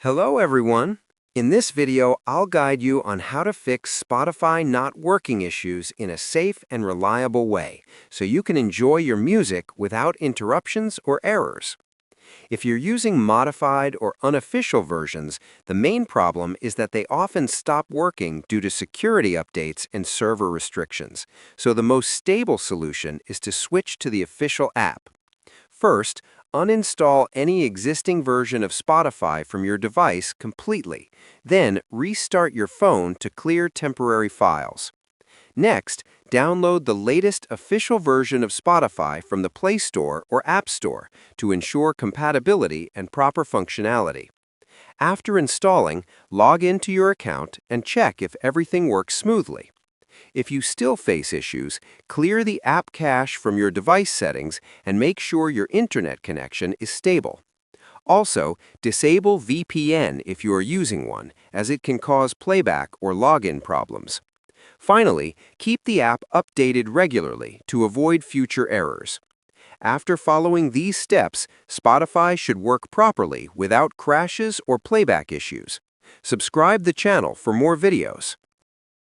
Hello everyone! In this video, I'll guide you on how to fix Spotify not working issues in a safe and reliable way, so you can enjoy your music without interruptions or errors. If you're using modified or unofficial versions, the main problem is that they often stop working due to security updates and server restrictions. So the most stable solution is to switch to the official app. First, uninstall any existing version of Spotify from your device completely. Then, restart your phone to clear temporary files. Next, download the latest official version of Spotify from the Play Store or App Store to ensure compatibility and proper functionality. After installing, log into your account and check if everything works smoothly. If you still face issues, clear the app cache from your device settings and make sure your internet connection is stable. Also, disable VPN if you are using one, as it can cause playback or login problems. Finally, keep the app updated regularly to avoid future errors. After following these steps, Spotify should work properly without crashes or playback issues. Subscribe the channel for more videos.